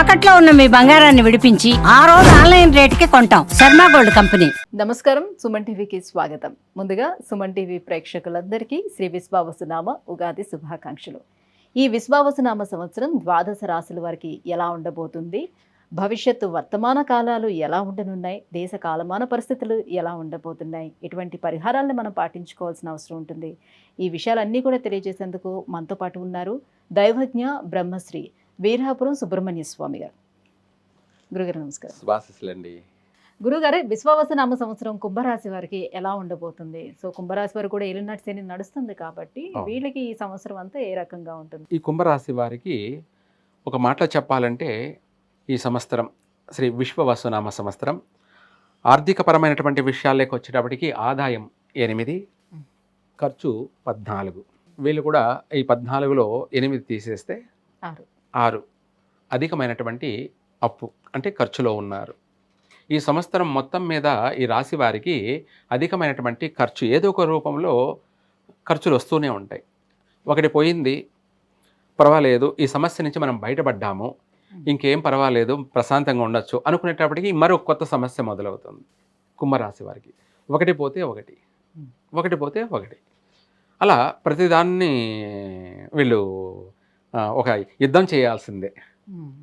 తాకట్లో ఉన్న మీ బంగారాన్ని విడిపించి ఆ రోజు ఆన్లైన్ రేటుకి కొంటాం. Sharma gold company. నమస్కారం, సుమన్ టీవీకి స్వాగతం. ముందుగా సుమన్ టీవీ ప్రేక్షకులందరికీ శ్రీ విశ్వావసునామ ఉగాది శుభాకాంక్షలు. ఈ విశ్వావసునామ సంవత్సరం ద్వాదశ రాశుల వారికి ఎలా ఉండబోతుంది, భవిష్యత్తు వర్తమాన కాలాలు ఎలా ఉండనున్నాయి, దేశ కాలమాన పరిస్థితులు ఎలా ఉండబోతున్నాయి, ఎటువంటి పరిహారాలను మనం పాటించుకోవాల్సిన అవసరం ఉంటుంది, ఈ విషయాలన్నీ కూడా తెలియజేసేందుకు మనతో పాటు ఉన్నారు దైవజ్ఞ బ్రహ్మశ్రీ వీరాపురం సుబ్రహ్మణ్య స్వామి గారు. గురుగారు నమస్కారం. శుభాశీస్సులండి. గురుగారు, విశ్వావసునామ సంవత్సరం కుంభరాశి వారికి ఎలా ఉండబోతుంది? సో కుంభరాశి వారు కూడా ఏలినాటి శని నడుస్తుంది కాబట్టి వీళ్ళకి ఈ సంవత్సరం అంతా ఏ రకంగా ఉంటుంది? ఈ కుంభరాశి వారికి ఒక మాటలో చెప్పాలంటే ఈ సంవత్సరం శ్రీ విశ్వవసునామ సంవత్సరం ఆర్థికపరమైనటువంటి విషయాల్లోకి వచ్చేటప్పటికి ఆదాయం 8, ఖర్చు 14. వీళ్ళు కూడా ఈ 14లో 8 తీసేస్తే 6 అధికమైనటువంటి అప్పు అంటే ఖర్చులో ఉన్నారు. ఈ సంవత్సరం మొత్తం మీద ఈ రాశి వారికి అధికమైనటువంటి ఖర్చు ఏదో ఒక రూపంలో ఖర్చులు వస్తూనే ఉంటాయి. ఒకటి పోయింది, పర్వాలేదు, ఈ సమస్య నుంచి మనం బయటపడ్డాము, ఇంకేం పర్వాలేదు, ప్రశాంతంగా ఉండొచ్చు అనుకునేటప్పటికి మరో కొత్త సమస్య మొదలవుతుంది కుంభరాశి వారికి. ఒకటి పోతే ఒకటి అలా ప్రతిదాన్ని వీళ్ళు ఒక యుద్ధం చేయాల్సిందే.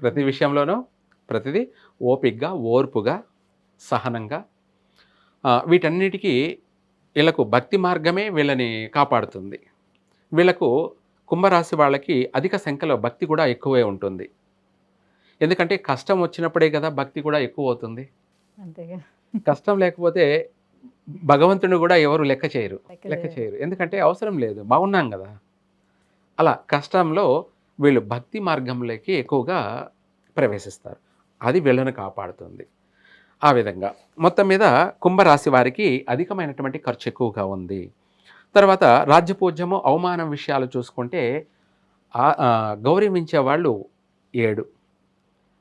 ప్రతి విషయంలోనూ ప్రతిదీ ఓపికగా, ఓర్పుగా, సహనంగా, వీటన్నిటికీ వీళ్ళకు భక్తి మార్గమే వీళ్ళని కాపాడుతుంది. వీళ్ళకు కుంభరాశి వాళ్ళకి అధిక సంఖ్యలో భక్తి కూడా ఎక్కువే ఉంటుంది. ఎందుకంటే కష్టం వచ్చినప్పుడే కదా భక్తి కూడా ఎక్కువ అవుతుంది. అంతేగా, కష్టం లేకపోతే భగవంతుని కూడా ఎవరు లెక్క చేయరు. ఎందుకంటే అవసరం లేదు, బాగున్నాం కదా. అలా కష్టంలో వీళ్ళు భక్తి మార్గంలోకి ఎక్కువగా ప్రవేశిస్తారు. అది వీళ్ళని కాపాడుతుంది. ఆ విధంగా మొత్తం మీద కుంభరాశి వారికి అధికమైనటువంటి ఖర్చు ఎక్కువగా ఉంది. తర్వాత రాజ్యపూజ్యము, అవమానం విషయాలు చూసుకుంటే గౌరవించే వాళ్ళు 7,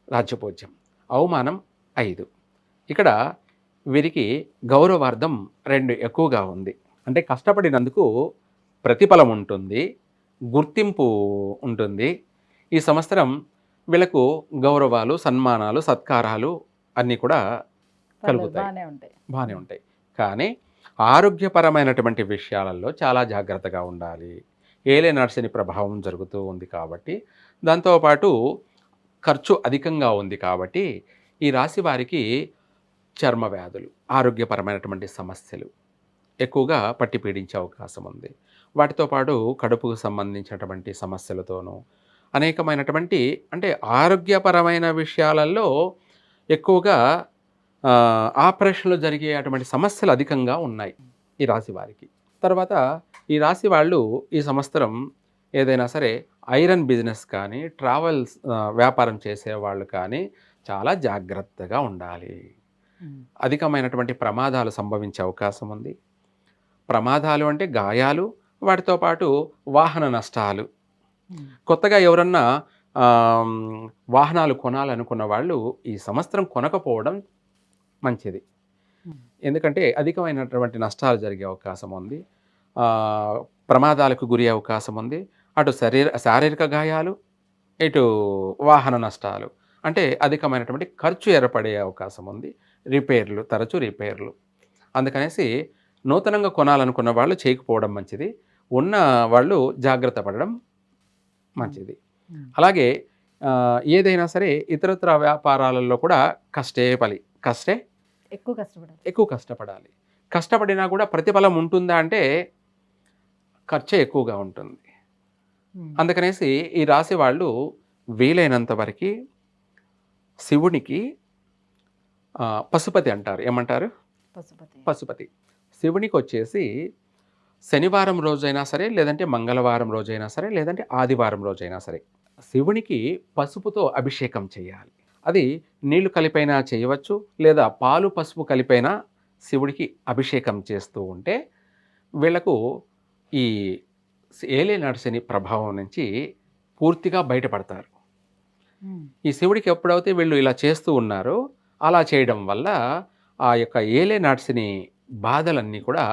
రాజ్యపూజ్యం, అవమానం 5. ఇక్కడ వీరికి గౌరవార్థం 2 ఎక్కువగా ఉంది. అంటే కష్టపడినందుకు ప్రతిఫలం ఉంటుంది, గుర్తింపు ఉంటుంది. ఈ సంవత్సరం వీళ్ళకు గౌరవాలు, సన్మానాలు, సత్కారాలు అన్నీ కూడా కలుగుతాయి, బాగానే ఉంటాయి. కానీ ఆరోగ్యపరమైనటువంటి విషయాలలో చాలా జాగ్రత్తగా ఉండాలి. ఏలినాటి శని ప్రభావం జరుగుతూ ఉంది కాబట్టి, దాంతోపాటు ఖర్చు అధికంగా ఉంది కాబట్టి ఈ రాశి వారికి చర్మ వ్యాధులు, ఆరోగ్యపరమైనటువంటి సమస్యలు ఎక్కువగా పట్టి పీడించే అవకాశం ఉంది. వాటితో పాటు కడుపుకు సంబంధించినటువంటి సమస్యలతోనూ అనేకమైనటువంటి అంటే ఆరోగ్యపరమైన విషయాలలో ఎక్కువగా ఆపరేషన్లు జరిగే అటువంటి సమస్యలు అధికంగా ఉన్నాయి ఈ రాశి వారికి. తర్వాత ఈ రాశి వాళ్ళు ఈ సంవత్సరం ఏదైనా సరే ఐరన్ బిజినెస్ కానీ, ట్రావెల్స్ వ్యాపారం చేసేవాళ్ళు కానీ చాలా జాగ్రత్తగా ఉండాలి. అధికమైనటువంటి ప్రమాదాలు సంభవించే అవకాశం ఉంది. ప్రమాదాలు అంటే గాయాలు, వాటితో పాటు వాహన నష్టాలు. కొత్తగా ఎవరన్నా వాహనాలు కొనాలనుకున్న వాళ్ళు ఈ సంవత్సరం కొనకపోవడం మంచిది. ఎందుకంటే అధికమైనటువంటి నష్టాలు జరిగే అవకాశం ఉంది, ప్రమాదాలకు గురి అవకాశం ఉంది. అటు శారీరక గాయాలు, ఇటు వాహన నష్టాలు, అంటే అధికమైనటువంటి ఖర్చు ఏర్పడే అవకాశం ఉంది. రిపేర్లు, తరచూ రిపేర్లు. అందుకనేసి నూతనంగా కొనాలనుకున్న వాళ్ళు చేయకపోవడం మంచిది, ఉన్న వాళ్ళు జాగ్రత్త పడడం మంచిది. అలాగే ఏదైనా సరే ఇతరత్ర వ్యాపారాలలో కూడా ఎక్కువ కష్టపడాలి. కష్టపడినా కూడా ప్రతిఫలం ఉంటుందా అంటే ఖర్చే ఎక్కువగా ఉంటుంది. అందుకనేసి ఈ రాశి వాళ్ళు వీలైనంత వరకు శివునికి పశుపతి అంటారు. ఏమంటారు? పశుపతి. శివునికి వచ్చేసి శనివారం రోజైనా సరే, లేదంటే మంగళవారం రోజైనా సరే, లేదంటే ఆదివారం రోజైనా సరే శివునికి పసుపుతో అభిషేకం చేయాలి. అది నీళ్లు కలిపైనా చేయవచ్చు, లేదా పాలు పసుపు కలిపైనా శివుడికి అభిషేకం చేస్తూ ఉంటే వీళ్లకు ఈ ఏలినాటి శని ప్రభావం నుంచి పూర్తిగా బయటపడతారు. ఈ శివుడికి ఎప్పుడైతే వీళ్ళు ఇలా చేస్తూ ఉన్నారో అలా చేయడం వల్ల ఆ యొక్క ఏలినాటి శని బాధలన్నీ కూడా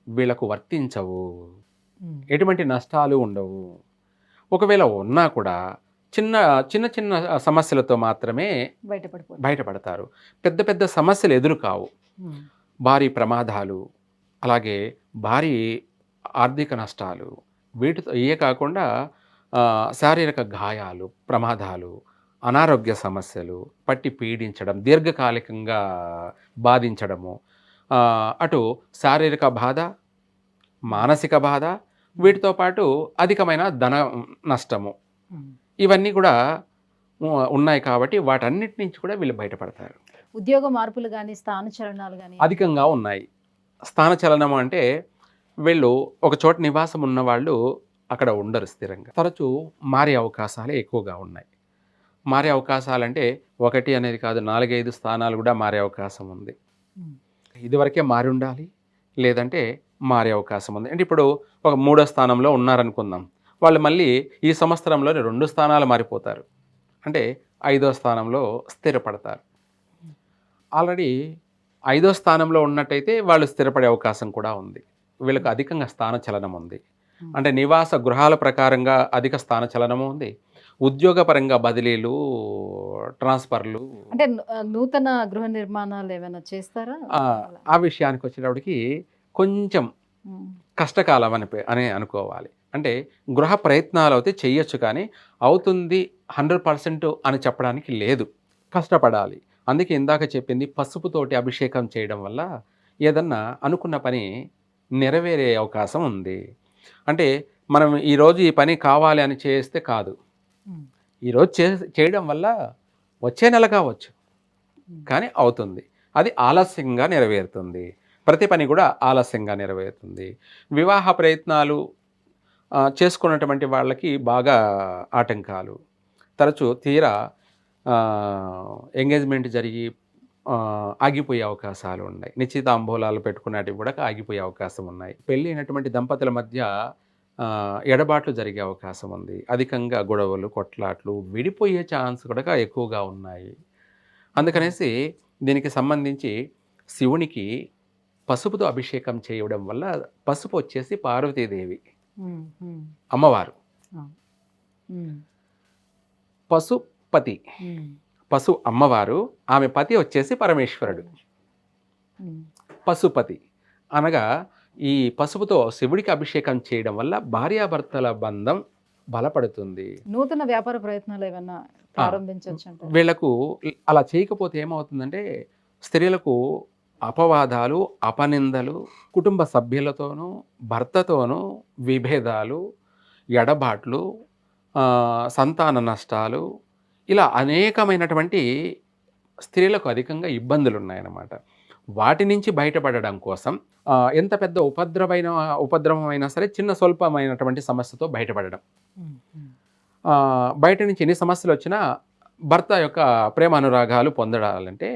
వీళ్ళకు వర్తించవు, ఎటువంటి నష్టాలు ఉండవు. ఒకవేళ ఉన్నా కూడా చిన్న చిన్న చిన్న సమస్యలతో మాత్రమే బయటపడిపోతుంది. బయటపడతారు. పెద్ద పెద్ద సమస్యలు ఎదురు కావు. భారీ ప్రమాదాలు, అలాగే భారీ ఆర్థిక నష్టాలు, వీటితో ఇయే కాకుండా శారీరక గాయాలు, ప్రమాదాలు, అనారోగ్య సమస్యలు, పట్టి పీడించడం, దీర్ఘకాలికంగా బాధించడము, అటు శారీరక బాధ, మానసిక బాధ, వీటితో పాటు అధికమైన ధన నష్టము, ఇవన్నీ కూడా ఉన్నాయి. కాబట్టి వాటన్నిటి నుంచి కూడా వీళ్ళు బయటపడతారు. ఉద్యోగ మార్పులు కానీ స్థానచలనాలు కానీ అధికంగా ఉన్నాయి. స్థానచలనం అంటే వీళ్ళు ఒక చోట నివాసం ఉన్న వాళ్ళు అక్కడ ఉండరు స్థిరంగా. తరచూ మారే అవకాశాలే ఎక్కువగా ఉన్నాయి. మారే అవకాశాలంటే ఒకటి అనేది కాదు, 4-5 స్థానాలు కూడా మారే అవకాశం ఉంది. ఇదివరకే మారి ఉండాలి, లేదంటే మారే అవకాశం ఉంది. అంటే ఇప్పుడు ఒక 3వ స్థానంలో ఉన్నారనుకుందాం, వాళ్ళు మళ్ళీ ఈ సంవత్సరంలోనే 2 స్థానాలు మారిపోతారు. అంటే 5వ స్థానంలో స్థిరపడతారు. ఆల్రెడీ 5వ స్థానంలో ఉన్నట్టయితే వాళ్ళు స్థిరపడే అవకాశం కూడా ఉంది. వీళ్ళకు అధికంగా స్థానచలనం ఉంది. అంటే నివాస గృహాల ప్రకారంగా అధిక స్థానచలనము ఉంది. ఉద్యోగపరంగా బదిలీలు, ట్రాన్స్ఫర్లు, అంటే నూతన గృహ నిర్మాణాలు ఏమైనా చేస్తారా? ఆ విషయానికి వచ్చేటప్పటికి కొంచెం కష్టకాలం అని అనుకోవాలి. అంటే గృహ ప్రయత్నాలు అయితే చెయ్యొచ్చు, కానీ అవుతుంది 100% అని చెప్పడానికి లేదు. కష్టపడాలి. అందుకే ఇందాక చెప్పింది, పసుపుతోటి అభిషేకం చేయడం వల్ల ఏదన్నా అనుకున్న పని నెరవేరే అవకాశం ఉంది. అంటే మనం ఈరోజు ఈ పని కావాలి అని చేస్తే కాదు, ఈరోజు చేయడం వల్ల వచ్చే నెల కావచ్చు, కానీ అవుతుంది. అది ఆలస్యంగా నెరవేరుతుంది. ప్రతి పని కూడా ఆలస్యంగా నెరవేరుతుంది. వివాహ ప్రయత్నాలు చేసుకున్నటువంటి వాళ్ళకి బాగా ఆటంకాలు. తరచూ తీరా ఎంగేజ్మెంట్ జరిగి ఆగిపోయే అవకాశాలు ఉన్నాయి. నిశ్చితాంబూలాలు పెట్టుకున్నవి కూడా ఆగిపోయే అవకాశం ఉన్నాయి. పెళ్ళి అయినటువంటి దంపతుల మధ్య ఎడబాట్లు జరిగే అవకాశం ఉంది. అధికంగా గొడవలు, కొట్లాట్లు, విడిపోయే ఛాన్స్ కూడా ఎక్కువగా ఉన్నాయి. అందుకనేసి దీనికి సంబంధించి శివునికి పసుపుతో అభిషేకం చేయడం వల్ల, పసుపు వచ్చేసి పార్వతీదేవి అమ్మవారు, పశుపతి, పశు అమ్మవారు, ఆమె పతి వచ్చేసి పరమేశ్వరుడు. పశుపతి అనగా ఈ పసుపుతో శివుడికి అభిషేకం చేయడం వల్ల భార్యాభర్తల బంధం బలపడుతుంది. నూతన వ్యాపార ప్రయత్నాలు ఏమైనా ప్రారంభించవచ్చు. వీళ్లకు అలా చేయకపోతే ఏమవుతుందంటే, స్త్రీలకు అపవాదాలు, అపనిందలు, కుటుంబ సభ్యులతోనూ భర్తతోనూ విభేదాలు, ఎడబాట్లు, సంతాన నష్టాలు, ఇలా అనేకమైనటువంటి స్త్రీలకు అధికంగా ఇబ్బందులు ఉన్నాయన్నమాట. వాటి నుంచి బయటపడడం కోసం ఎంత పెద్ద ఉపద్రవమైనా సరే చిన్న స్వల్పమైనటువంటి సమస్యతో బయటపడడం. బయట నుంచి ఎన్ని సమస్యలు వచ్చినా భర్త యొక్క ప్రేమ అనురాగాలు పొందడాలంటే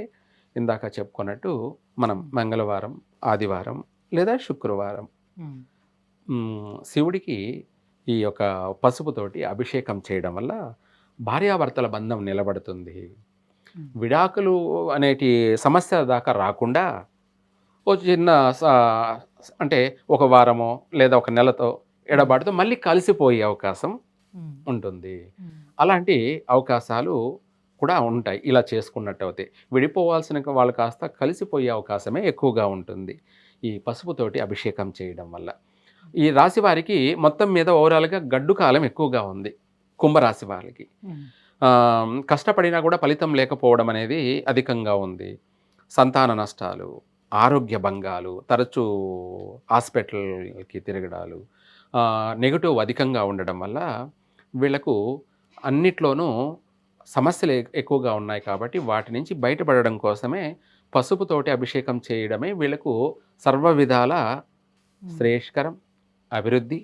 ఇందాక చెప్పుకున్నట్టు మనం మంగళవారం, ఆదివారం లేదా శుక్రవారం శివుడికి ఈ యొక్క పసుపుతోటి అభిషేకం చేయడం వల్ల భార్యాభర్తల బంధం నిలబడుతుంది. విడాకులు అనేటి సమస్య దాకా రాకుండా ఓ చిన్న అంటే ఒక వారమో లేదా ఒక నెలతో ఎడబాటుతో మళ్ళీ కలిసిపోయే అవకాశం ఉంటుంది. అలాంటి అవకాశాలు కూడా ఉంటాయి ఇలా చేసుకున్నట్టు అయితే. విడిపోవాల్సిన వాళ్ళు కాస్త కలిసిపోయే అవకాశమే ఎక్కువగా ఉంటుంది ఈ పసుపుతోటి అభిషేకం చేయడం వల్ల. ఈ రాశి వారికి మొత్తం మీద ఓవరాల్గా గడ్డు కాలం ఎక్కువగా ఉంది. కుంభరాశి వారికి కష్టపడినా కూడా ఫలితం లేకపోవడం అనేది అధికంగా ఉంది. సంతాన నష్టాలు, ఆరోగ్య భంగాలు, తరచూ హాస్పిటల్కి తిరగడాలు, నెగటివ్ అధికంగా ఉండడం వల్ల వీళ్లకు అన్నిట్లోనూ సమస్యలు ఎక్కువగా ఉన్నాయి. కాబట్టి వాటి నుంచి బయటపడడం కోసమే పసుపుతోటి అభిషేకం చేయడమే వీళ్లకు సర్వ విధాల శ్రేయస్కరం, అభివృద్ధి,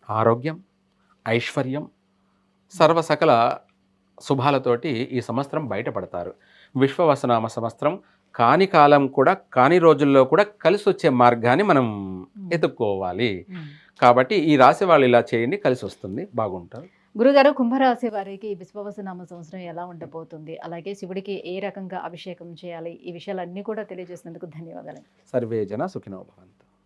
ఆరోగ్యం, ఐశ్వర్యం, సర్వసకల శుభాలతోటి ఈ సంవత్సరం బయటపడతారు. విశ్వవసునామ సంవత్సరం కాని కాలం కూడా, కాని రోజుల్లో కూడా కలిసి వచ్చే మార్గాన్ని మనం ఎదుక్కోవాలి. కాబట్టి ఈ రాశి వాళ్ళు ఇలా చేయండి, కలిసి వస్తుంది, బాగుంటారు. గురుగారు, కుంభరాశి వారికి విశ్వవసునామ సంవత్సరం ఎలా ఉండబోతుంది, అలాగే శివుడికి ఏ రకంగా అభిషేకం చేయాలి, ఈ విషయాలన్నీ కూడా తెలియజేసినందుకు ధన్యవాదాలు. సర్వే జన సుఖినో భవంతు.